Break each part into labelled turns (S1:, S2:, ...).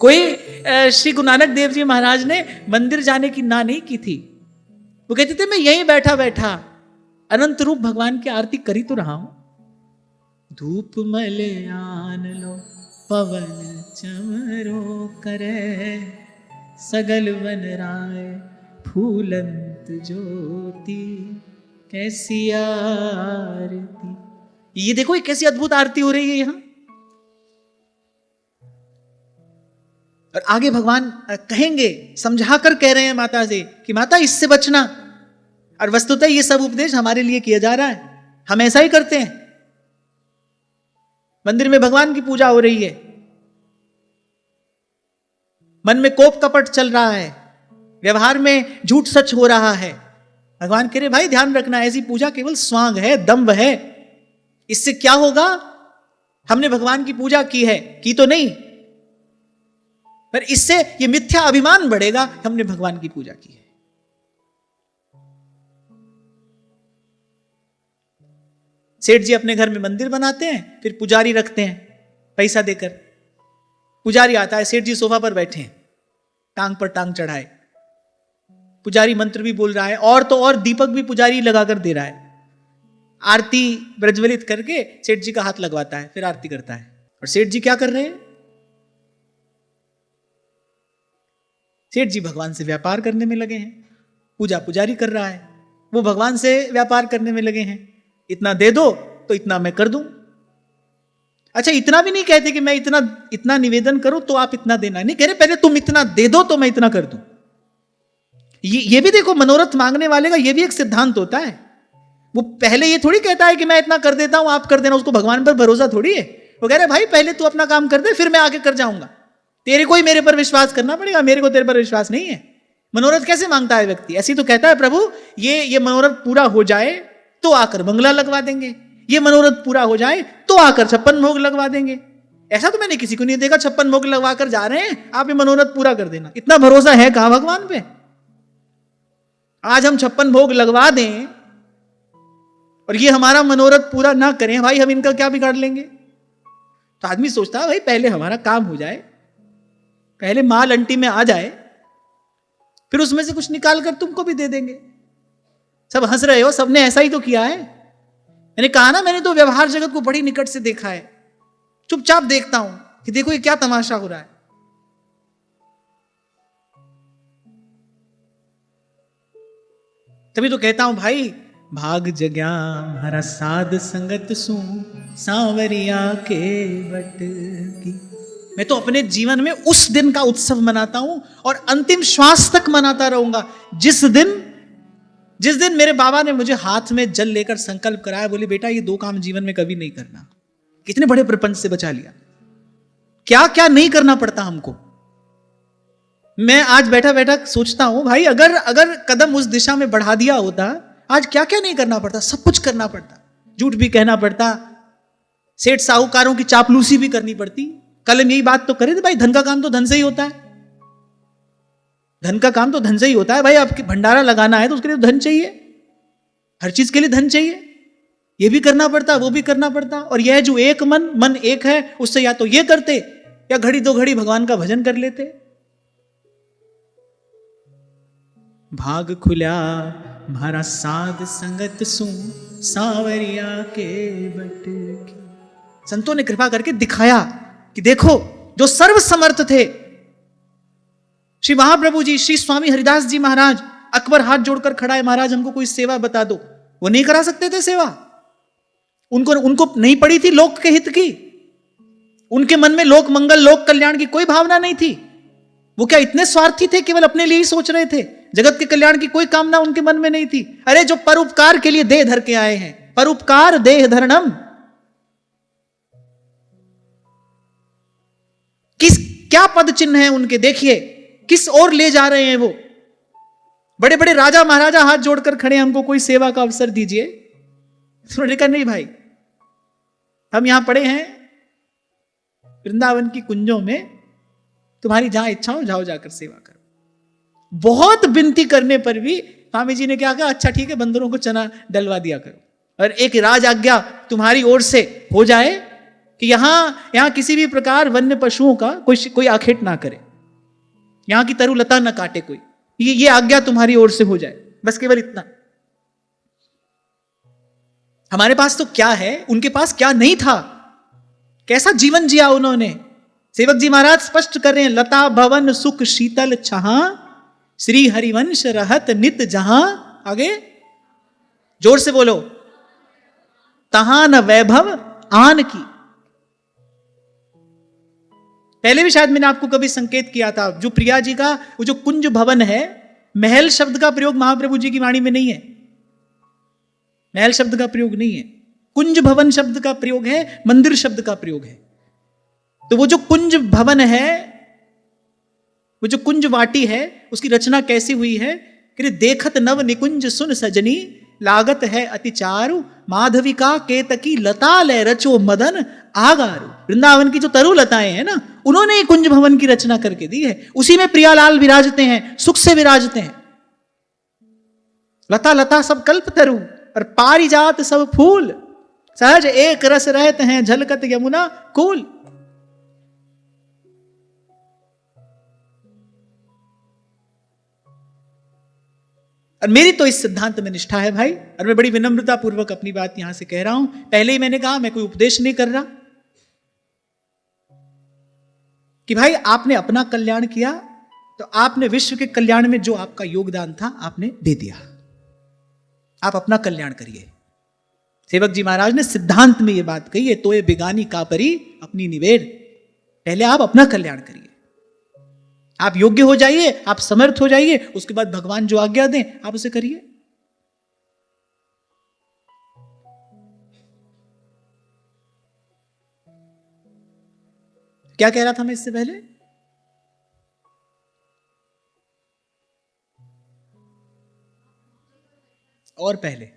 S1: कोई श्री गुरु नानक देव जी महाराज ने मंदिर जाने की ना नहीं की थी। वो कहते थे मैं यहीं बैठा बैठा अनंत रूप भगवान की आरती करी तो रहा हूं। धूप मलयान लो पवन चमरो करे, सगल वन राय फूलंत ज्योति कैसी आरती। ये देखो ये कैसी अद्भुत आरती हो रही है यहां। और आगे भगवान कहेंगे, समझा कर कह रहे हैं माता से कि माता इससे बचना। और वस्तुतः ये सब उपदेश हमारे लिए किया जा रहा है, हम ऐसा ही करते हैं। मंदिर में भगवान की पूजा हो रही है, मन में कोप कपट चल रहा है, व्यवहार में झूठ सच हो रहा है। भगवान कह रहे भाई ध्यान रखना, ऐसी पूजा केवल स्वांग है, दंभ है। इससे क्या होगा? हमने भगवान की पूजा की है, की तो नहीं, पर इससे यह मिथ्या अभिमान बढ़ेगा, हमने भगवान की पूजा की है। सेठ जी अपने घर में मंदिर बनाते हैं, फिर पुजारी रखते हैं पैसा देकर। पुजारी आता है, सेठ जी सोफा पर बैठे हैं, टांग पर टांग चढ़ाए, पुजारी मंत्र भी बोल रहा है, और तो और दीपक भी पुजारी लगाकर दे रहा है। आरती प्रज्वलित करके सेठ जी का हाथ लगवाता है, फिर आरती करता है। और सेठ जी क्या कर रहे हैं? सेठ जी भगवान से व्यापार करने में लगे हैं। पूजा पुजारी कर रहा है, वो भगवान से व्यापार करने में लगे हैं। इतना दे दो तो इतना मैं कर दूं। अच्छा, इतना भी नहीं कहते कि मैं इतना निवेदन करूं तो आप इतना देना, नहीं कह रहे पहले तुम इतना दे दो तो मैं इतना कर दूं। ये भी देखो, मनोरथ मांगने वाले का ये भी एक सिद्धांत होता है। वो पहले ये थोड़ी कहता है कि मैं इतना कर देता हूं आप कर देना, उसको भगवान पर भरोसा थोड़ी है। वो कह रहे भाई पहले तू अपना काम कर दे, फिर मैं आगे कर जाऊंगा। तेरे को ही मेरे पर विश्वास करना पड़ेगा, मेरे को तेरे पर विश्वास नहीं है। मनोरथ कैसे मांगता है व्यक्ति? ऐसी तो कहता है प्रभु ये मनोरथ पूरा हो जाए तो आकर बंगला लगवा देंगे, ये मनोरथ पूरा हो जाए तो आकर 56 भोग लगवा देंगे। ऐसा तो मैंने किसी को नहीं देखा 56 भोग लगवा कर जा रहे हैं, आप ये मनोरथ पूरा कर देना। इतना भरोसा है कहां भगवान पे? आज हम 56 भोग लगवा दें और ये हमारा मनोरथ पूरा ना करें, भाई हम इनका क्या बिगाड़ लेंगे? तो आदमी सोचता है भाई पहले हमारा काम हो जाए, पहले माल अंटी में आ जाए, फिर उसमें से कुछ निकाल कर तुमको भी दे देंगे। सब हंस रहे हो, सबने ऐसा ही तो किया है। मैंने कहा ना, मैंने तो व्यवहार जगत को बड़ी निकट से देखा है, चुपचाप देखता हूं कि देखो ये क्या तमाशा हो रहा है। तभी तो कहता हूं भाई, भाग जग्या हरा साध संगत सू सांवरिया के बट की। मैं तो अपने जीवन में उस दिन का उत्सव मनाता हूं और अंतिम श्वास तक मनाता रहूंगा जिस दिन मेरे बाबा ने मुझे हाथ में जल लेकर संकल्प कराया, बोले बेटा ये 2 काम जीवन में कभी नहीं करना। कितने बड़े प्रपंच से बचा लिया। क्या क्या नहीं करना पड़ता हमको। मैं आज बैठा बैठा सोचता हूं भाई अगर कदम उस दिशा में बढ़ा दिया होता, आज क्या क्या नहीं करना पड़ता। सब कुछ करना पड़ता, झूठ भी कहना पड़ता, सेठ साहूकारों की चापलूसी भी करनी पड़ती। कल हम यही बात तो करे थे भाई, धन का काम तो धन से ही होता है। धन का काम तो धन से ही होता है भाई। आपके भंडारा लगाना है तो उसके लिए धन चाहिए, हर चीज के लिए धन चाहिए। ये भी करना पड़ता, वो भी करना पड़ता। और यह जो एक मन एक है, उससे या तो ये करते या घड़ी 2 घड़ी भगवान का भजन कर लेते। भाग खुल्या म्हारा साध संगत सू सांवरिया के बट की। संतों ने कृपा करके दिखाया कि देखो जो सर्व समर्थ थे, श्री महाप्रभु जी, श्री स्वामी हरिदास जी महाराज, अकबर हाथ जोड़कर खड़ा है, महाराज हमको कोई सेवा बता दो। वो नहीं करा सकते थे सेवा, उनको नहीं पड़ी थी लोक के हित की। उनके मन में लोक मंगल लोक कल्याण की कोई भावना नहीं थी। वो क्या इतने स्वार्थी थे, केवल अपने लिए ही सोच रहे थे, जगत के कल्याण की कोई कामना उनके मन में नहीं थी। अरे जो परोपकार के लिए देह धर के आए हैं, परोपकार देह धरणम, क्या पद चिन्ह है उनके, देखिए किस ओर ले जा रहे हैं वो। बड़े बड़े राजा महाराजा हाथ जोड़कर खड़े, हमको कोई सेवा का अवसर दीजिए। उन्होंने कहा नहीं भाई, हम यहां पड़े हैं वृंदावन की कुंजों में, तुम्हारी जहां इच्छा हो जाओ जाकर सेवा करो। बहुत विनती करने पर भी स्वामी जी ने क्या कहा, अच्छा ठीक है बंदरों को चना डलवा दिया करो, और एक राज आज्ञा तुम्हारी ओर से हो जाए कि यहां किसी भी प्रकार वन्य पशुओं का कोई आखेट ना करे, यहां की तरुलता ना काटे कोई, ये आज्ञा तुम्हारी ओर से हो जाए, बस केवल इतना। हमारे पास तो क्या है, उनके पास क्या नहीं था, कैसा जीवन जिया उन्होंने। सेवक जी महाराज स्पष्ट कर रहे हैं, लता भवन सुख शीतल छहा, श्री हरिवंश रहत नित जहां, आगे जोर से बोलो, तहां न वैभव आन की। पहले भी शायद मैंने आपको कभी संकेत किया था, जो प्रिया जी का वो जो कुंज भवन है, महल शब्द का प्रयोग महाप्रभु जी की वाणी में नहीं है, महल शब्द का प्रयोग नहीं है, कुंज भवन शब्द का प्रयोग है, मंदिर शब्द का प्रयोग है। तो वो जो कुंज भवन है, वो जो कुंज वाटी है, उसकी रचना कैसी हुई है कि देखत नव निकुंज सुन सजनी, लागत है अति चारु, माधविका केतकी लता ले रचो मदन आगारू। वृंदावन की जो तरु लताएं हैं ना, उन्होंने कुंज भवन की रचना करके दी है, उसी में प्रियालाल विराजते हैं, सुख से विराजते हैं। लता लता सब कल्प तरु और पारिजात सब फूल, सहज एक रस रहते हैं, झलकत यमुना कूल। और मेरी तो इस सिद्धांत में निष्ठा है भाई, और मैं बड़ी विनम्रता पूर्वक अपनी बात यहां से कह रहा हूं। पहले ही मैंने कहा, मैं कोई उपदेश नहीं कर रहा कि भाई आपने अपना कल्याण किया तो आपने विश्व के कल्याण में जो आपका योगदान था आपने दे दिया, आप अपना कल्याण करिए। सेवक जी महाराज ने सिद्धांत में यह बात कही है, तो ये बिगानी का परी अपनी निवेद, पहले आप अपना कल्याण करिए, आप योग्य हो जाइए, आप समर्थ हो जाइए, उसके बाद भगवान जो आज्ञा दें आप उसे करिए। क्या कह रहा था मैं इससे पहले? और पहले,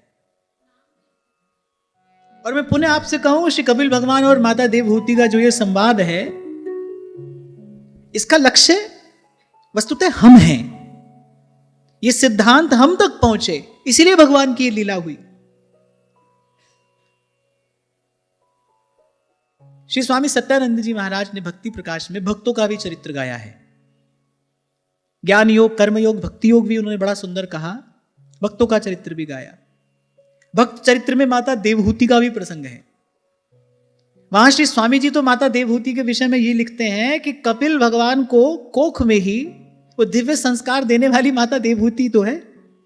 S1: और मैं पुनः आपसे कहूं, श्री कपिल भगवान और माता देवहूति का जो ये संवाद है, इसका लक्ष्य वस्तुतः हम हैं, ये सिद्धांत हम तक पहुंचे, इसीलिए भगवान की ये लीला हुई। श्री स्वामी सत्यानंद जी महाराज ने भक्ति प्रकाश में भक्तों का भी चरित्र गाया है, ज्ञान योग, कर्म योग, भक्ति योग भी उन्होंने बड़ा सुंदर कहा, भक्तों का चरित्र भी गाया। भक्त चरित्र में माता देवहूति का भी प्रसंग है। वहां श्री स्वामी जी तो माता देवहूति के विषय में ये लिखते हैं कि कपिल भगवान को कोख में ही वो दिव्य संस्कार देने वाली माता देवहूति तो है।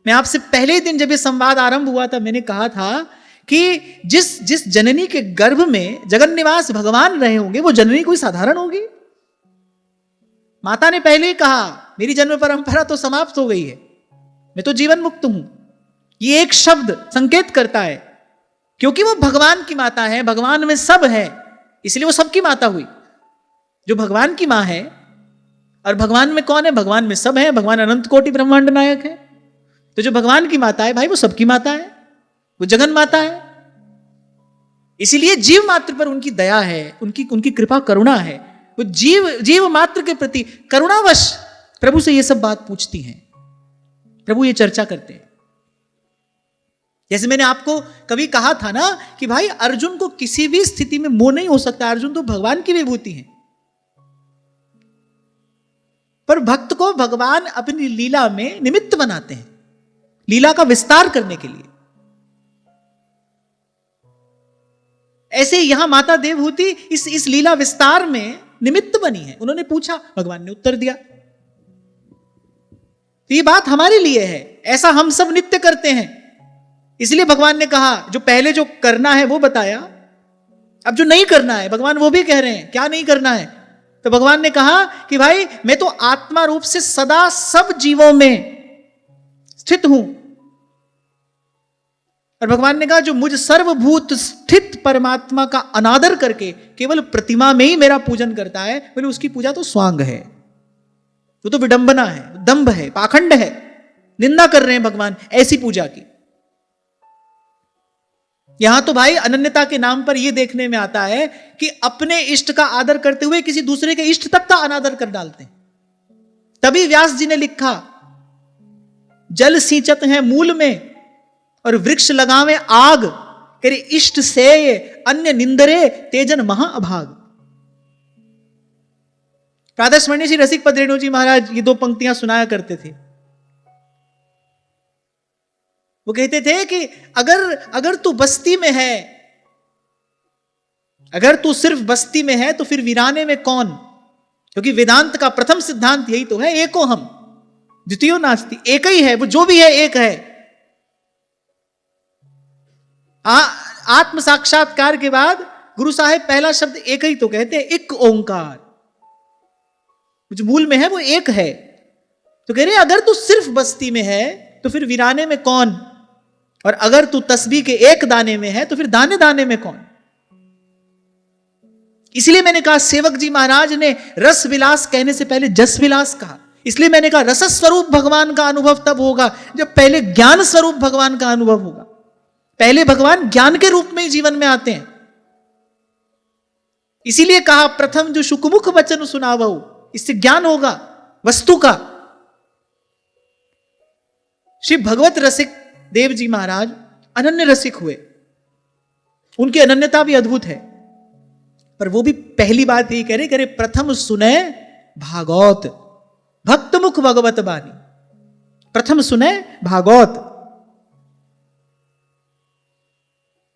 S1: मैं आपसे पहले दिन जब ये संवाद आरंभ हुआ था, मैंने कहा था कि जिस जननी के गर्भ में जगन निवास भगवान रहे होंगे, वो जननी कोई साधारण होगी? माता ने पहले ही कहा, मेरी जन्म परंपरा तो समाप्त हो गई है, मैं तो जीवन मुक्त हूं। ये एक शब्द संकेत करता है, क्योंकि वो भगवान की माता है, भगवान में सब है, इसलिए वो सबकी माता हुई। जो भगवान की मां है, और भगवान में कौन है? भगवान में सब है, भगवान अनंत कोटि ब्रह्मांड नायक है। तो जो भगवान की माता है भाई, वो सबकी माता है, वो जगन माता है। इसीलिए जीव मात्र पर उनकी दया है, उनकी कृपा करुणा है। वो जीव मात्र के प्रति करुणावश प्रभु से ये सब बात पूछती हैं, प्रभु ये चर्चा करते हैं। जैसे मैंने आपको कभी कहा था ना कि भाई अर्जुन को किसी भी स्थिति में मोह नहीं हो सकता, अर्जुन तो भगवान की विभूति है। पर भक्त को भगवान अपनी लीला में निमित्त बनाते हैं, लीला का विस्तार करने के लिए। ऐसे यहां माता देवहूति इस लीला विस्तार में निमित्त बनी है। उन्होंने पूछा, भगवान ने उत्तर दिया। तो ये बात हमारे लिए है, ऐसा हम सब नित्य करते हैं। इसलिए भगवान ने कहा, जो पहले जो करना है वो बताया, अब जो नहीं करना है भगवान वो भी कह रहे हैं, क्या नहीं करना है। तो भगवान ने कहा कि भाई मैं तो आत्मा रूप से सदा सब जीवों में स्थित हूं। और भगवान ने कहा, जो मुझ सर्वभूत स्थित परमात्मा का अनादर करके केवल प्रतिमा में ही मेरा पूजन करता है, बोले उसकी पूजा तो स्वांग है, वो तो विडंबना है, दंभ है, पाखंड है। निंदा कर रहे हैं भगवान ऐसी पूजा की। यहां तो भाई अनन्यता के नाम पर यह देखने में आता है कि अपने इष्ट का आदर करते हुए किसी दूसरे के इष्ट तक का अनादर कर डालते हैं। तभी व्यास जी ने लिखा, जल सींचत हैं मूल में और वृक्ष लगावे आग, कह रहे इष्ट से अन्य निंदरे तेजन महा अभाग। प्रातःस्मरणीय श्री रसिक पद रेणु जी महाराज ये दो पंक्तियां सुनाया करते थे। वो कहते थे कि अगर तू बस्ती में है, अगर तू सिर्फ बस्ती में है तो फिर वीराने में कौन? क्योंकि वेदांत का प्रथम सिद्धांत यही तो है, एको हम द्वितीयो नास्ति, एक ही है, वो जो भी है एक है। आत्म साक्षात्कार के बाद गुरु साहेब पहला शब्द एक ही तो कहते हैं, एक ओंकार, जो मूल में है वो एक है। तो कह रहे अगर तू सिर्फ बस्ती में है तो फिर वीराने में कौन, और अगर तू तस्बीह के एक दाने में है तो फिर दाने दाने में कौन। इसलिए मैंने कहा सेवक जी महाराज ने रस विलास कहने से पहले जस विलास कहा। इसलिए मैंने कहा रस स्वरूप भगवान का अनुभव तब होगा जब पहले ज्ञान स्वरूप भगवान का अनुभव होगा। पहले भगवान ज्ञान के रूप में ही जीवन में आते हैं। इसीलिए कहा प्रथम जो शुकमुख वचन सुनावो, इससे ज्ञान होगा वस्तु का। श्री भगवत रसिक देव जी महाराज अनन्य रसिक हुए, उनकी अनन्यता भी अद्भुत है। पर वो भी पहली बात यही कह रहे प्रथम सुने भागवत, भक्त मुख भगवत बानी। प्रथम सुने भागवत,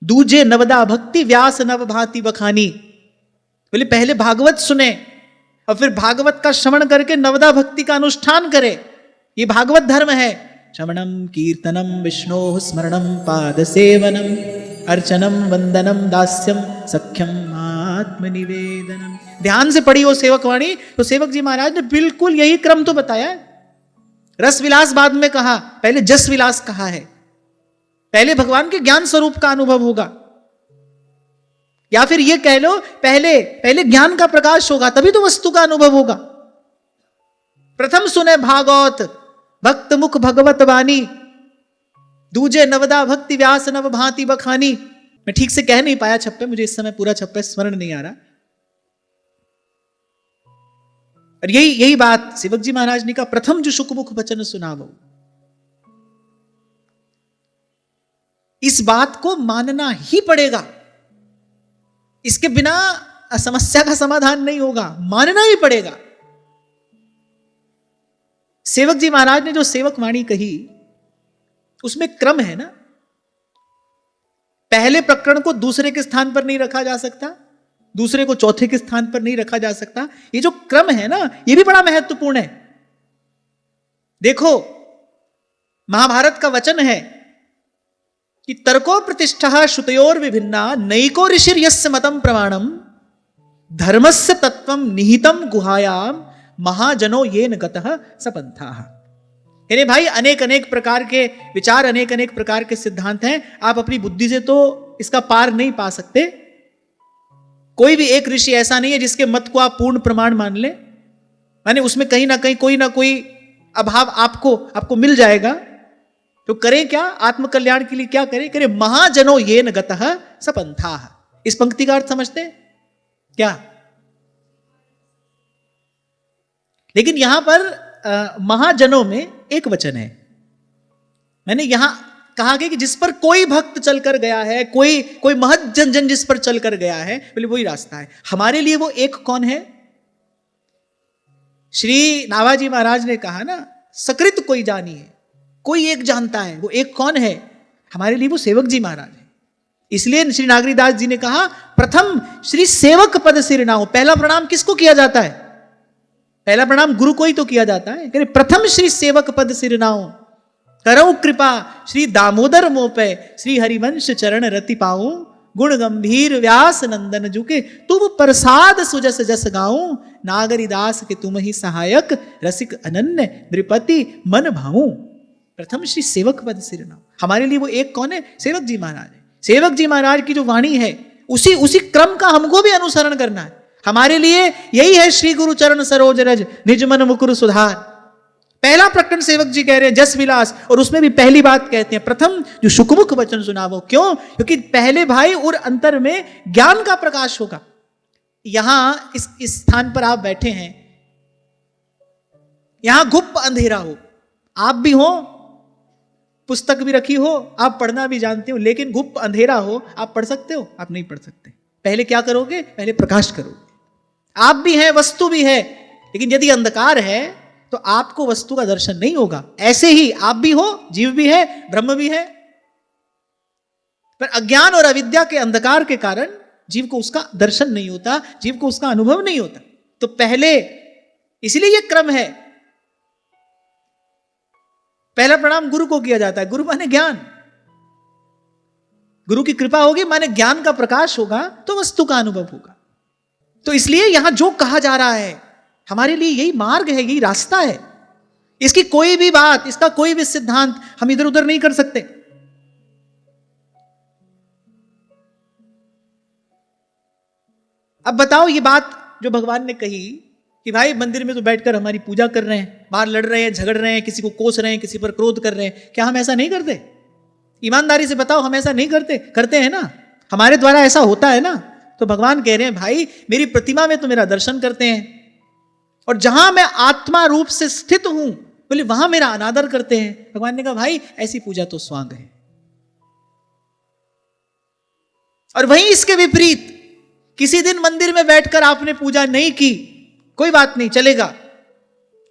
S1: दूजे नवदा भक्ति व्यास नव भांति बखानी। बोले पहले भागवत सुने और फिर भागवत का श्रवण करके नवदा भक्ति का अनुष्ठान करे। ये भागवत धर्म है। श्रवणम कीर्तनम विष्णु स्मरणम पाद सेवनम अर्चनम वंदनम दास्यम सख्यम आत्मनिवेदनम। ध्यान से पढ़ी हो सेवकवाणी तो सेवक जी महाराज ने बिल्कुल यही क्रम तो बताया है। रस विलास बाद में कहा, पहले जस विलास कहा है। पहले भगवान के ज्ञान स्वरूप का अनुभव होगा, या फिर यह कह लो पहले ज्ञान का प्रकाश होगा तभी तो वस्तु का अनुभव होगा। प्रथम सुने भागवत भक्त मुख भगवत वाणी, दूजे नवदा भक्ति व्यास नव भांति बखानी। मैं ठीक से कह नहीं पाया छप्पे, मुझे इस समय पूरा छप्पे स्मरण नहीं आ रहा। और यही बात सेवक जी महाराज ने कहा प्रथम जो शुकमुख वचन सुनावो। इस बात को मानना ही पड़ेगा, इसके बिना समस्या का समाधान नहीं होगा, मानना ही पड़ेगा। सेवक जी महाराज ने जो सेवक वाणी कही उसमें क्रम है ना। पहले प्रकरण को दूसरे के स्थान पर नहीं रखा जा सकता, दूसरे को चौथे के स्थान पर नहीं रखा जा सकता। ये जो क्रम है ना ये भी बड़ा महत्वपूर्ण है। देखो महाभारत का वचन है कि तर्को प्रतिष्ठा श्रुतयोर विभिन्ना नैको ऋषिर यस्य मतम प्रमाणम धर्मस्य तत्वम निहितम गुहायाम महाजनो येन गतः सपंथाः। यानी भाई अनेक अनेक प्रकार के विचार, अनेक अनेक प्रकार के सिद्धांत हैं। आप अपनी बुद्धि से तो इसका पार नहीं पा सकते। कोई भी एक ऋषि ऐसा नहीं है जिसके मत को आप पूर्ण प्रमाण मान ले, माने उसमें कहीं ना कहीं कोई ना कोई अभाव आपको मिल जाएगा। तो करें क्या? आत्मकल्याण के लिए क्या करें? करें महाजनो येन गतः सपंथाः। इस पंक्ति का अर्थ समझते हैं क्या? लेकिन यहां पर महाजनों में एक वचन है। मैंने यहां कहा कि जिस पर कोई भक्त चलकर गया है, कोई महत जन जिस पर चलकर गया है, बोले वही रास्ता है। हमारे लिए वो एक कौन है? श्री नाभाजी महाराज ने कहा ना, सकृत कोई जानी है, कोई एक जानता है। वो एक कौन है? हमारे लिए वो सेवक जी महाराज है। इसलिए श्री नागरीदास जी ने कहा प्रथम श्री सेवक पद सिर नाओ। पहला प्रणाम किसको किया जाता है? पहला प्रणाम गुरु को ही तो किया जाता है। कह रहे प्रथम श्री सेवक पद सिर नाओ, करौ कृपा श्री दामोदर मोपे, श्री हरिवंश चरण रति पाऊं, गुण गंभीर व्यास नंदन जुके, तुम प्रसाद सुजस जस गाऊं, नागरीदास के तुम ही सहायक, रसिक अनन्य नृपति मन भाऊं। प्रथम श्री सेवक पद सिर नाओ। हमारे लिए वो एक कौन है? सेवक जी महाराज है। सेवक जी महाराज की जो वाणी है उसी क्रम का हमको भी अनुसरण करना है। हमारे लिए यही है श्री गुरु चरण सरोज रज निज मन मुकुर सुधार। पहला प्रकरण सेवक जी कह रहे हैं जस विलास, और उसमें भी पहली बात कहते हैं प्रथम जो शुकमुख वचन सुनावो। क्यों? क्योंकि पहले भाई और अंतर में ज्ञान का प्रकाश होगा। यहां इस स्थान पर आप बैठे हैं, यहां गुप्त अंधेरा हो, आप भी हो पुस्तक भी रखी हो, आप पढ़ना भी जानते हो, लेकिन गुप्त अंधेरा हो, आप पढ़ सकते हो? आप नहीं पढ़ सकते। पहले क्या करोगे? पहले प्रकाश करोगे। आप भी हैं, वस्तु भी है, लेकिन यदि अंधकार है तो आपको वस्तु का दर्शन नहीं होगा। ऐसे ही आप भी हो, जीव भी है, ब्रह्म भी है, पर अज्ञान और अविद्या के अंधकार के कारण जीव को उसका दर्शन नहीं होता, जीव को उसका अनुभव नहीं होता। तो पहले, इसलिए यह क्रम है, पहला प्रणाम गुरु को किया जाता है। गुरु माने ज्ञान, गुरु की कृपा होगी माने ज्ञान का प्रकाश होगा तो वस्तु का अनुभव होगा। तो इसलिए यहां जो कहा जा रहा है हमारे लिए यही मार्ग है, यही रास्ता है। इसकी कोई भी बात, इसका कोई भी सिद्धांत हम इधर उधर नहीं कर सकते। अब बताओ, ये बात जो भगवान ने कही कि भाई मंदिर में तो बैठकर हमारी पूजा कर रहे हैं, बाहर लड़ रहे हैं, झगड़ रहे हैं, किसी को कोस रहे हैं, किसी पर क्रोध कर रहे हैं, क्या हम ऐसा नहीं करते? ईमानदारी से बताओ, हम ऐसा नहीं करते? करते हैं ना, हमारे द्वारा ऐसा होता है ना। तो भगवान कह रहे हैं भाई मेरी प्रतिमा में तो मेरा दर्शन करते हैं, और जहां मैं आत्मा रूप से स्थित हूं बोले वहां मेरा अनादर करते हैं। भगवान ने कहा भाई ऐसी पूजा तो स्वांग है। और वहीं इसके विपरीत, किसी दिन मंदिर में बैठकर आपने पूजा नहीं की, कोई बात नहीं, चलेगा,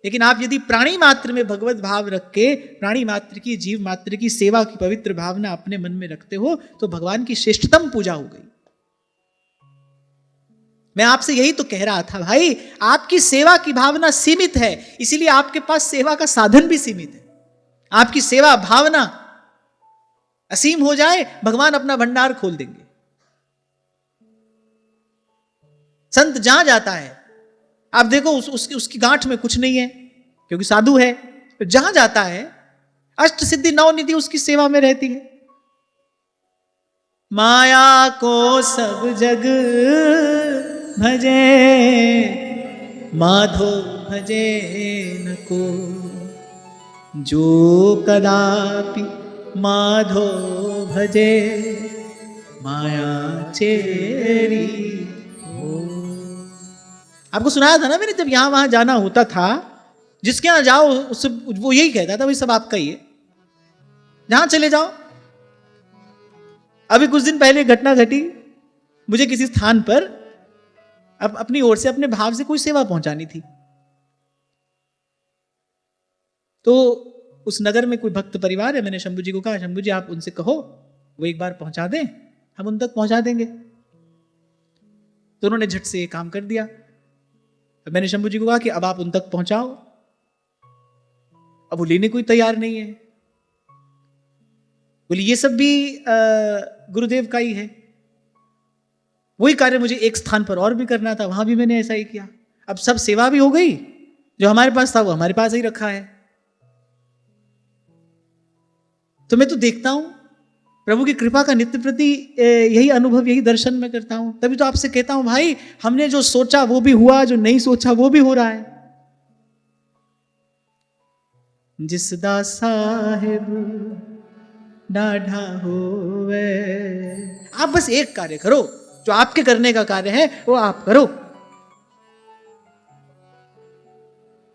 S1: लेकिन आप यदि प्राणी मात्र में भगवत भाव रख के प्राणी मात्र की, जीव मात्र की सेवा की पवित्र भावना अपने मन में रखते हो तो भगवान की श्रेष्ठतम पूजा हो गई। मैं आपसे यही तो कह रहा था भाई, आपकी सेवा की भावना सीमित है, इसीलिए आपके पास सेवा का साधन भी सीमित है। आपकी सेवा भावना असीम हो जाए, भगवान अपना भंडार खोल देंगे। संत जहां जाता है, आप देखो उसकी गांठ में कुछ नहीं है क्योंकि साधु है, तो जहां जाता है अष्ट सिद्धि नौ निधि उसकी सेवा में रहती है। माया को सब जग भजे, माधो भजे न को, जो कदापि माधो भजे माया चेरी हो। आपको सुनाया था ना मैंने, जब यहां वहां जाना होता था, जिसके यहां जाओ उससे वो यही कहता था भाई सब आपका ही है, जहां चले जाओ। अभी कुछ दिन पहले घटना घटी, मुझे किसी स्थान पर अब अपनी ओर से अपने भाव से कोई सेवा पहुंचानी थी, तो उस नगर में कोई भक्त परिवार है। मैंने शंभू जी को कहा, शंभू जी आप उनसे कहो वो एक बार पहुंचा दें, हम उन तक पहुंचा देंगे। तो उन्होंने झट से ये काम कर दिया। मैंने शंभू जी को कहा कि अब आप उन तक पहुंचाओ। अब वो लेने कोई तैयार नहीं है, बोले ये सब भी गुरुदेव का ही है। वही कार्य मुझे एक स्थान पर और भी करना था, वहां भी मैंने ऐसा ही किया। अब सब सेवा भी हो गई, जो हमारे पास था वो हमारे पास ही रखा है। तो मैं तो देखता हूं प्रभु की कृपा का नित्य प्रति यही अनुभव, यही दर्शन मैं करता हूं। तभी तो आपसे कहता हूं भाई, हमने जो सोचा वो भी हुआ, जो नहीं सोचा वो भी हो रहा है। जिस दा साहिब डाढ़ा होवे, आप बस एक कार्य करो, जो आपके करने का कार्य है वो आप करो।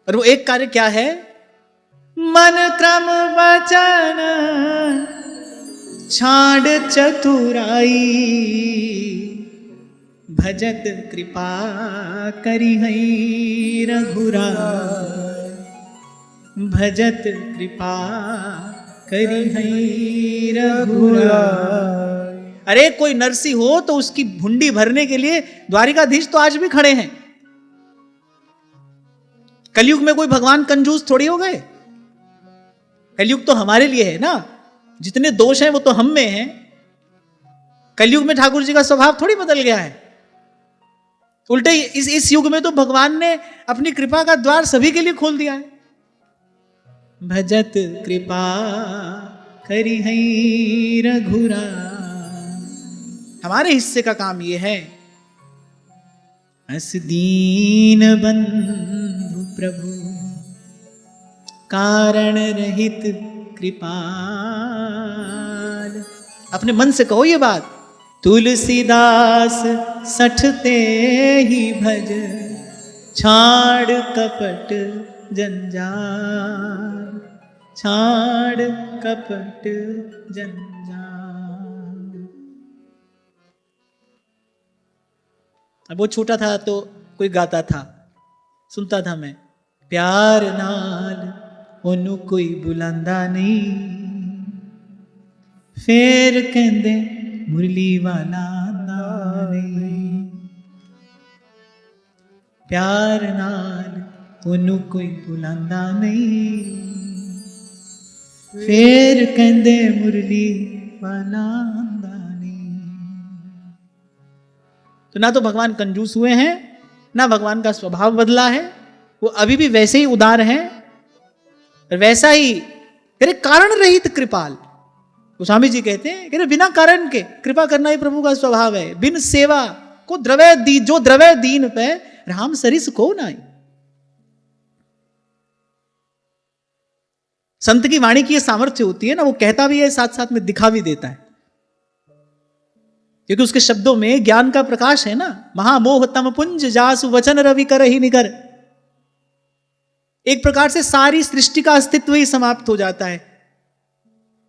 S1: और वो एक कार्य क्या है? मन क्रम वचन छाड़ चतुराई, भजत कृपा करी हई रघुराई, भजत कृपा करी हई रघुराई। अरे कोई नरसी हो तो उसकी भुंडी भरने के लिए द्वारिकाधीश तो आज भी खड़े हैं। कलयुग में कोई भगवान कंजूस थोड़ी हो गए। कलयुग तो हमारे लिए है ना, जितने दोष हैं वो तो हम में हैं। कलयुग में ठाकुर जी का स्वभाव थोड़ी बदल गया है। उल्टे इस युग में तो भगवान ने अपनी कृपा का द्वार सभी के लिए खोल दिया है। भजत कृपा करी हई रघुराई। हमारे हिस्से का काम ये है, अस दीन बंधु प्रभु कारण रहित कृपाल। अपने मन से कहो ये बात, तुलसीदास सठते ही भज, छाड़ कपट जंजाल, छाड़ कपट जंजाल। अब वो छोटा था तो कोई गाता था, सुनता था मैं, प्यार नाल ओनू कोई बुलांदा नहीं, फेर कहंदे मुरली वाला आंदा नहीं। प्यार नाल ओनू कोई बुलांदा नहीं, फेर कहंदे मुरली वाला आंदा नहीं। तो ना तो भगवान कंजूस हुए हैं, ना भगवान का स्वभाव बदला है, वो अभी भी वैसे ही उदार हैं, वैसा ही अरे कारण रहित कृपाल। गोस्वामी जी कहते हैं कि बिना कारण के कृपा करना ही प्रभु का स्वभाव है। बिन सेवा को द्रव्य दी, जो द्रव्य दीन पे राम सरिस को नाई। संत की वाणी की ये सामर्थ्य होती है ना, वो कहता भी है साथ साथ में दिखा भी देता है, क्योंकि उसके शब्दों में ज्ञान का प्रकाश है ना। महामोह तम पुंज जासु वचन रवि कर ही निकर। एक प्रकार से सारी सृष्टि का अस्तित्व ही समाप्त हो जाता है।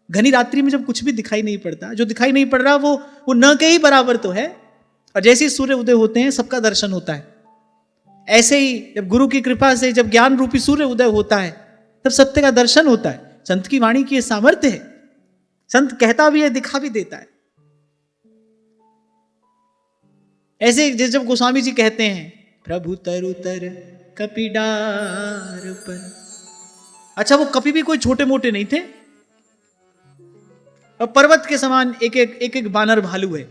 S1: घनी रात्रि में जब कुछ भी दिखाई नहीं पड़ता, जो दिखाई नहीं पड़ रहा वो न के ही बराबर तो है, और जैसे ही सूर्य उदय होते हैं सबका दर्शन होता है। ऐसे ही जब गुरु की कृपा से जब ज्ञान रूपी सूर्य उदय होता है तब सत्य का दर्शन होता है। संत की वाणी की यह सामर्थ्य है, संत कहता भी है दिखा भी देता है। ऐसे जब गोस्वामी जी कहते हैं प्रभु तरु तर कपिडार पर, अच्छा वो कपि भी कोई छोटे मोटे नहीं थे, और पर्वत के समान एक एक बानर भालू है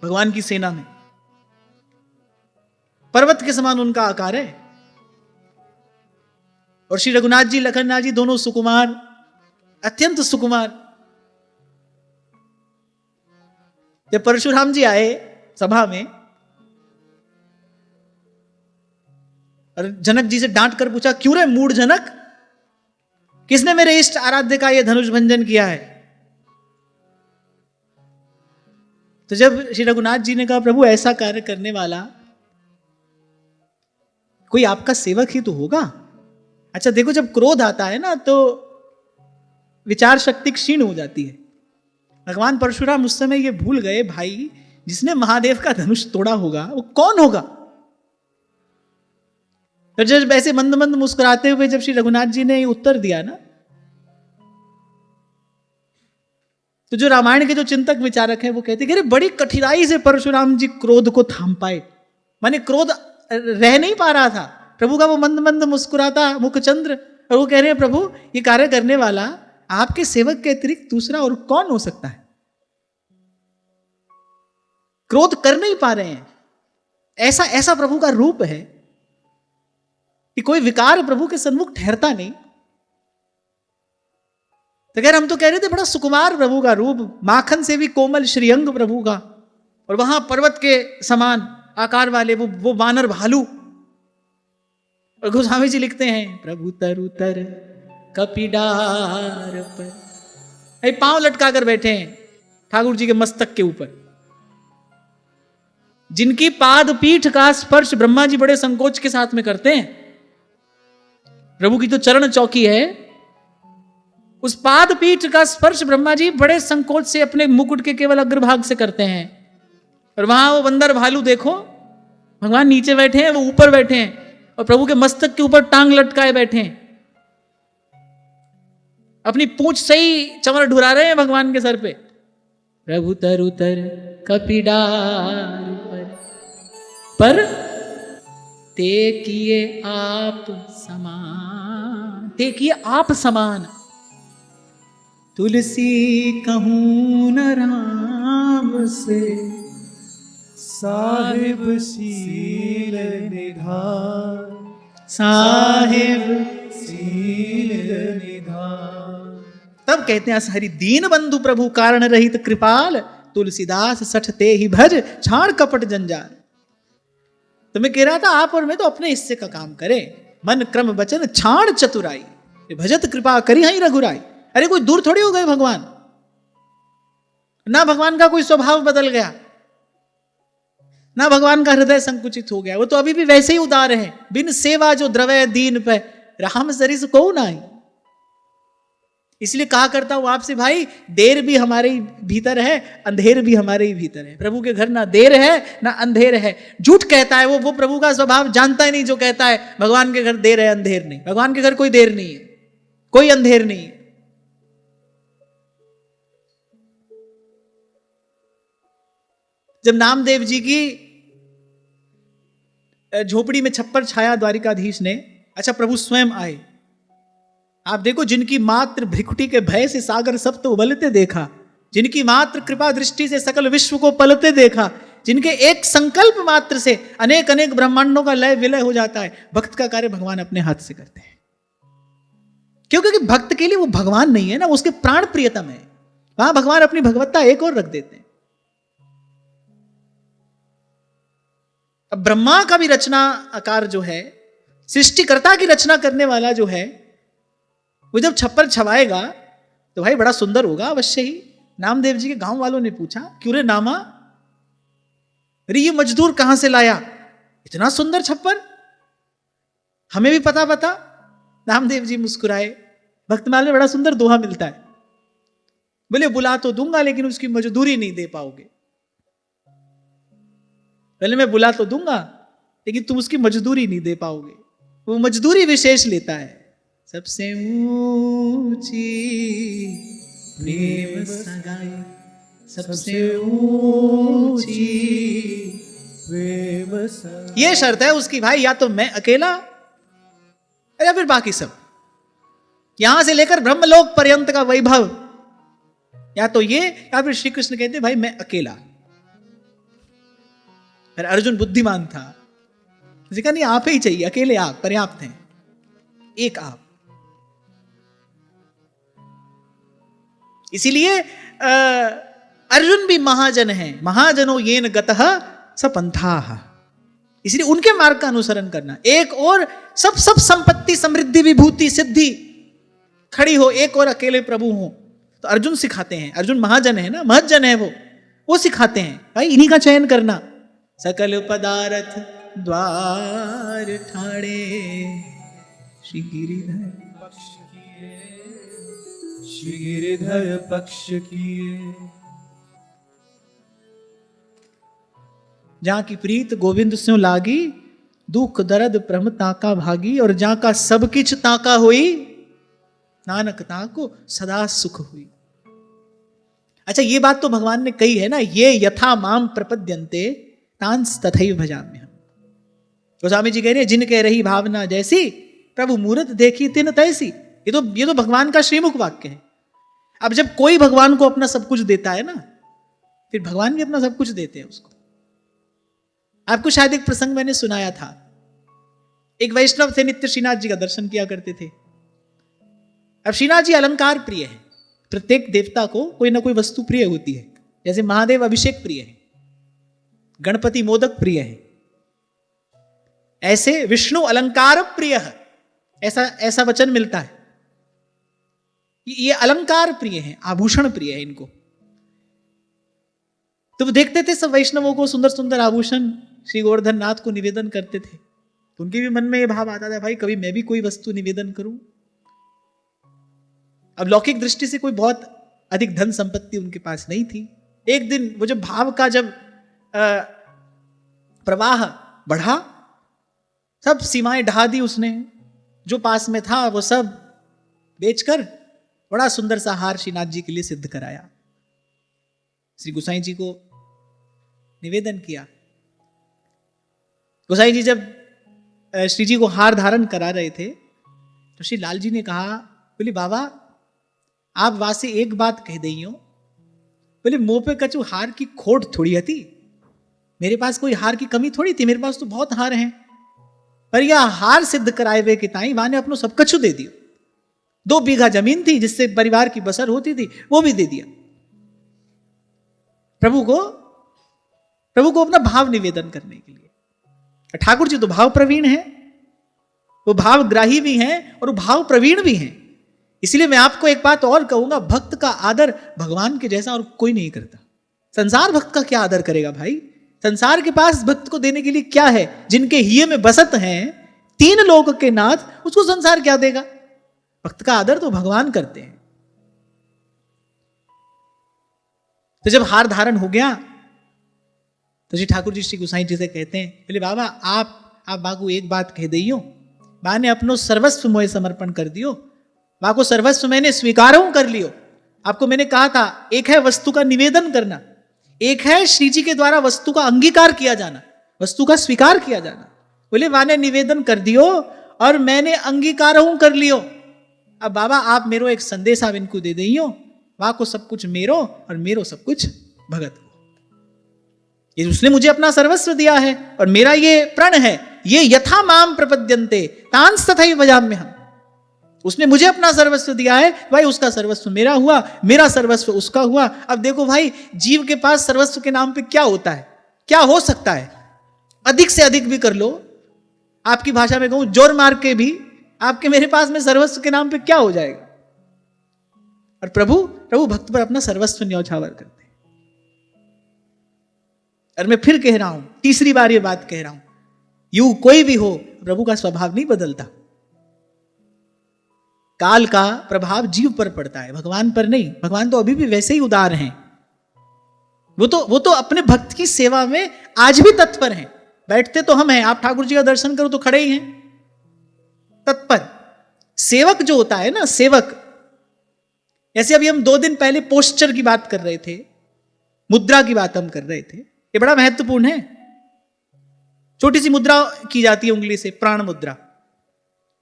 S1: भगवान की सेना में। पर्वत के समान उनका आकार है। और श्री रघुनाथ जी लखननाथ जी दोनों सुकुमार, अत्यंत सुकुमार। जब परशुराम जी आए सभा में और जनक जी से डांट कर पूछा, क्यों रे मूढ़ जनक, किसने मेरे इष्ट आराध्य का यह धनुष भंजन किया है? तो जब श्री रघुनाथ जी ने कहा, प्रभु ऐसा कार्य करने वाला कोई आपका सेवक ही तो होगा। अच्छा देखो, जब क्रोध आता है ना तो विचार शक्ति क्षीण हो जाती है। भगवान परशुराम उस समय ये भूल गए, भाई जिसने महादेव का धनुष तोड़ा होगा वो कौन होगा। तो जब ऐसे मंद मंद मुस्कुराते हुए जब श्री रघुनाथ जी ने उत्तर दिया ना, तो जो रामायण के जो चिंतक विचारक हैं वो कहते हैं कि अरे बड़ी कठिनाई से परशुराम जी क्रोध को थाम पाए। माने क्रोध रह नहीं पा रहा था। प्रभु का वो मंद मंद मुस्कुराता मुखचंद्र, और वो कह रहे हैं प्रभु ये कार्य करने वाला आपके सेवक के अतिरिक्त दूसरा और कौन हो सकता है। क्रोध कर नहीं पा रहे हैं। ऐसा ऐसा प्रभु का रूप है कि कोई विकार प्रभु के सन्मुख ठहरता नहीं। तो कह रहे, हम तो कह रहे थे बड़ा सुकुमार प्रभु का रूप, माखन से भी कोमल श्रीअंग प्रभु का, और वहां पर्वत के समान आकार वाले वो वानर भालू। और गोस्वामी जी लिखते हैं, प्रभु तरु तर कपिडार पर, पांव लटका कर बैठे हैं ठाकुर जी के मस्तक के ऊपर, जिनकी पाद पीठ का स्पर्श ब्रह्मा जी बड़े संकोच के साथ में करते हैं। प्रभु की तो चरण चौकी है, उस पाद पीठ का स्पर्श ब्रह्मा जी बड़े संकोच से अपने मुकुट के केवल अग्रभाग से करते हैं। और वहां वो बंदर भालू देखो, भगवान नीचे बैठे हैं, वो ऊपर बैठे हैं, और प्रभु के मस्तक के ऊपर टांग लटकाए बैठे हैं। अपनी पूंछ से ही चमर ढुरा रहे हैं भगवान के सर पे। प्रभु तरु तर कपिडार पर ते किए आप समान, ते किए आप समान, तुलसी कहूं न राम से,
S2: साहिब सील निधान,
S1: साहिब
S2: सील निधान।
S1: तब कहते हैं हरि दीन बंधु प्रभु कारण रहित कृपाल, तुलसीदास सठ ते ही भज छाड़ कपट जंजाल। तो मैं कह रहा था आप और मैं तो अपने हिस्से का काम करें, मन क्रम वचन छाड़ चतुराई, भजत कृपा करी हई रघुराई। अरे कोई दूर थोड़ी हो गए भगवान, ना भगवान का कोई स्वभाव बदल गया, ना भगवान का हृदय संकुचित हो गया, वो तो अभी भी वैसे ही उदार है। बिन सेवा जो द्रव्य दीन पे राम सरिस को नाही। इसलिए कहा करता हूं आपसे भाई, देर भी हमारे ही भीतर है, अंधेर भी हमारे ही भीतर है। प्रभु के घर ना देर है ना अंधेर है। झूठ कहता है वो प्रभु का स्वभाव जानता ही नहीं जो कहता है भगवान के घर देर है अंधेर नहीं। भगवान के घर कोई देर नहीं है, कोई अंधेर नहीं है। जब नामदेव जी की झोपड़ी में छप्पर छाया द्वारिकाधीश ने, अच्छा प्रभु स्वयं आए। आप देखो, जिनकी मात्र भ्रिकुटी के भय से सागर सप्त उबलते देखा, जिनकी मात्र कृपा दृष्टि से सकल विश्व को पलते देखा, जिनके एक संकल्प मात्र से अनेक अनेक ब्रह्मांडों का लय विलय हो जाता है, भक्त का कार्य भगवान अपने हाथ से करते हैं। क्योंकि भक्त के लिए वो भगवान नहीं है ना, उसके प्राण प्रियतम है। वहां भगवान अपनी भगवत्ता एक और रख देते हैं। अब ब्रह्मा का भी रचना आकार जो है, सृष्टिकर्ता की रचना करने वाला जो है, वो जब छप्पर छवाएगा तो भाई बड़ा सुंदर होगा अवश्य ही। नामदेव जी के गांव वालों ने पूछा, क्यों रे नामा, अरे ये मजदूर कहां से लाया इतना सुंदर छप्पर, हमें भी पता बता। नामदेव जी मुस्कुराए, भक्तमाल में बड़ा सुंदर दोहा मिलता है। बोले बुला तो दूंगा लेकिन उसकी मजदूरी नहीं दे पाओगे। पहले मैं बुला तो दूंगा लेकिन तुम उसकी मजदूरी नहीं दे पाओगे। वो मजदूरी विशेष लेता है। सबसे ऊंची प्रेम सगाई, सबसे ऊंची
S2: प्रेम सगाई।
S1: ये शर्त है उसकी भाई, या तो मैं अकेला या फिर बाकी सब, यहां से लेकर ब्रह्मलोक पर्यंत का वैभव, या तो ये या फिर श्री कृष्ण कहते भाई मैं अकेला। फिर अर्जुन बुद्धिमान था, उसने कहा नहीं आप ही चाहिए, अकेले आप पर्याप्त हैं, एक आप। इसीलिए अर्जुन भी महाजन है। महाजनो येन गतः स पंथाः, इसलिए उनके मार्ग का अनुसरण करना। एक और सब संपत्ति समृद्धि विभूति सिद्धि खड़ी हो, एक और अकेले प्रभु हो, तो अर्जुन सिखाते हैं। अर्जुन महाजन है ना, महजन है वो सिखाते हैं भाई इन्हीं का चयन करना। सकल पदार्थ द्वार ठाणे श्री गिरिधर
S2: पक्ष किए, श्री गिरिधर पक्ष किए।
S1: जहां की प्रीत गोविंद स्यों लागी, दुख दर्द प्रम ताका भागी, और जहां का सब किछ ताका हुई, नानक ताको सदा सुख हुई। अच्छा ये बात तो भगवान ने कही है ना, ये यथा माम प्रपद्यन्ते तांस तथैव भजाम्यहम्। गोस्वामी जी कह रहे हैं जिन कह रही भावना जैसी, प्रभु मूरत देखी तिन तैसी। ये तो भगवान का श्रीमुख वाक्य है। अब जब कोई भगवान को अपना सब कुछ देता है ना, फिर भगवान भी अपना सब कुछ देते हैं उसको। आपको शायद एक प्रसंग मैंने सुनाया था। एक वैष्णव थे, नित्य श्रीनाथ जी का दर्शन किया करते थे। अब श्रीनाथ जी अलंकार प्रिय है। प्रत्येक देवता को कोई ना कोई वस्तु प्रिय होती है। जैसे महादेव अभिषेक प्रिय है, गणपति मोदक प्रिय है, ऐसे विष्णु अलंकार प्रिय है। ऐसा वचन मिलता है। ये अलंकार प्रिय है, आभूषण प्रिय है इनको। तो वो देखते थे सब वैष्णवों को सुंदर सुंदर आभूषण श्री गोवर्धन नाथ को निवेदन करते थे, तो उनके भी मन में ये भाव आता था भाई कभी मैं भी कोई वस्तु निवेदन करूं। अब लौकिक दृष्टि से कोई बहुत अधिक धन संपत्ति उनके पास नहीं थी। एक दिन वो जब भाव का जब प्रवाह बढ़ा, सब सीमाएं ढा दी उसने। जो पास में था वो सब बेचकर बड़ा सुंदर सा हार श्रीनाथ जी के लिए सिद्ध कराया, श्री गोसाई जी को निवेदन किया। गोसाई जी जब श्री जी को हार धारण करा रहे थे तो श्री लाल जी ने कहा, बोले बाबा आप वासे एक बात कह दई हो, बोले मुंह पे कछु हार की खोट थोड़ी हती, मेरे पास कोई हार की कमी थोड़ी थी, मेरे पास तो बहुत हार हैं, पर यह हार सिद्ध कराए हुए कि ताई वाने अपनो सब कछु दे दियो। 2 बीघा जमीन थी जिससे परिवार की बसर होती थी, वो भी दे दिया। प्रभु को अपना भाव निवेदन करने के लिए। ठाकुर जी तो भाव प्रवीण है, वो भावग्राही भी हैं और वो भाव प्रवीण भी हैं। इसलिए मैं आपको एक बात और कहूंगा, भक्त का आदर भगवान के जैसा और कोई नहीं करता। संसार भक्त का क्या आदर करेगा भाई? संसार के पास भक्त को देने के लिए क्या है? जिनके हिये में बसत हैं 3 लोक के नाथ, उसको संसार क्या देगा? भक्त का आदर तो भगवान करते हैं। तो जब हार धारण हो गया तो श्री ठाकुर जी श्री गोसाई जी से कहते हैं, बोले बाबा आप बा को एक बात कह दियो, बा ने अपनो सर्वस्व मोहे समर्पण कर दियो, बा को सर्वस्व मैंने स्वीकार कर लियो। आपको मैंने कहा था एक है वस्तु का निवेदन करना, एक है श्री जी के द्वारा वस्तु का अंगीकार किया जाना, वस्तु का स्वीकार किया जाना। बोले बा ने निवेदन कर दियो और मैंने अंगीकार कर लियो। अब बाबा आप मेरो एक संदेश आप इनको दे दियो, वहां को सब कुछ मेरो और मेरो सब कुछ भगत को। ये उसने मुझे अपना सर्वस्व दिया है और मेरा ये प्रण है, ये यथा माम प्रपद्यन्ते तांस तथैव भजाम्यहम्। हम उसने मुझे अपना सर्वस्व दिया है, भाई उसका सर्वस्व मेरा हुआ, मेरा सर्वस्व उसका हुआ। अब देखो भाई, जीव के पास सर्वस्व के नाम पे क्या होता है, क्या हो सकता है? अधिक से अधिक भी कर लो, आपकी भाषा में कहूं जोर मार के भी आपके मेरे पास में सर्वस्व के नाम पे क्या हो जाएगा? और प्रभु भक्त पर अपना सर्वस्व न्यौछावर करते हैं। और मैं फिर कह रहा हूं, तीसरी बार ये बात कह रहा हूं, यू कोई भी हो, प्रभु का स्वभाव नहीं बदलता। काल का प्रभाव जीव पर पड़ता है, भगवान पर नहीं। भगवान तो अभी भी वैसे ही उदार हैं। वो तो अपने भक्त की सेवा में आज भी तत्पर हैं। बैठते तो हम हैं, आप ठाकुर जी का दर्शन करो तो खड़े ही हैं, तत्पर। सेवक जो होता है ना, सेवक, ऐसे अभी हम 2 दिन पहले पोस्चर की बात कर रहे थे, मुद्रा की बात हम कर रहे थे, ये बड़ा महत्वपूर्ण है। छोटी सी मुद्रा की जाती है उंगली से, प्राण मुद्रा,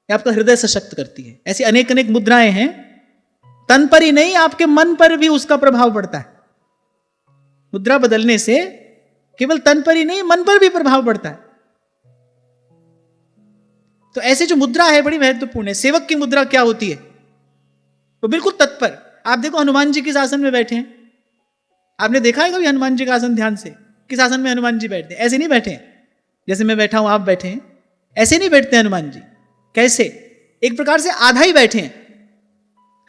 S1: ये आपका हृदय सशक्त करती है। ऐसी अनेक अनेक मुद्राएं हैं, तन पर ही नहीं आपके मन पर भी उसका प्रभाव पड़ता है। मुद्रा बदलने से केवल तन पर ही नहीं मन पर भी प्रभाव पड़ता है। तो ऐसे जो मुद्रा है बड़ी महत्वपूर्ण है। सेवक की मुद्रा क्या होती है? वो बिल्कुल तत्पर। आप देखो हनुमान जी किस आसन में बैठे हैं, आपने देखा है कभी हनुमान जी का आसन ध्यान से? किस आसन में हनुमान जी बैठते हैं? ऐसे नहीं बैठे हैं जैसे मैं बैठा हूं, आप बैठे हैं, ऐसे नहीं बैठते हनुमान जी। कैसे? एक प्रकार से आधा ही बैठे हैं।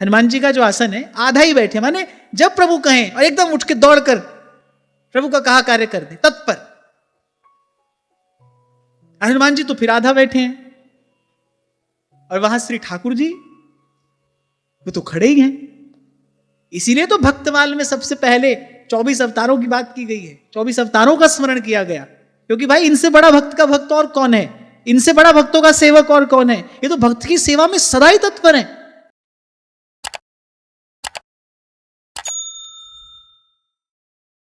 S1: हनुमान जी का जो आसन है आधा ही बैठे, माने जब प्रभु कहें और एकदम उठ के दौड़कर प्रभु का कहा कार्य कर दे, तत्पर। हनुमान जी तो फिर आधा बैठे हैं, और वहां श्री ठाकुर जी वो तो खड़े ही हैं। इसीलिए तो भक्तमाल में सबसे पहले 24 अवतारों की बात की गई है, 24 अवतारों का स्मरण किया गया, क्योंकि भाई इनसे बड़ा भक्त का भक्त और कौन है, इनसे बड़ा भक्तों का सेवक और कौन है? ये तो भक्त की सेवा में सदा ही तत्पर है।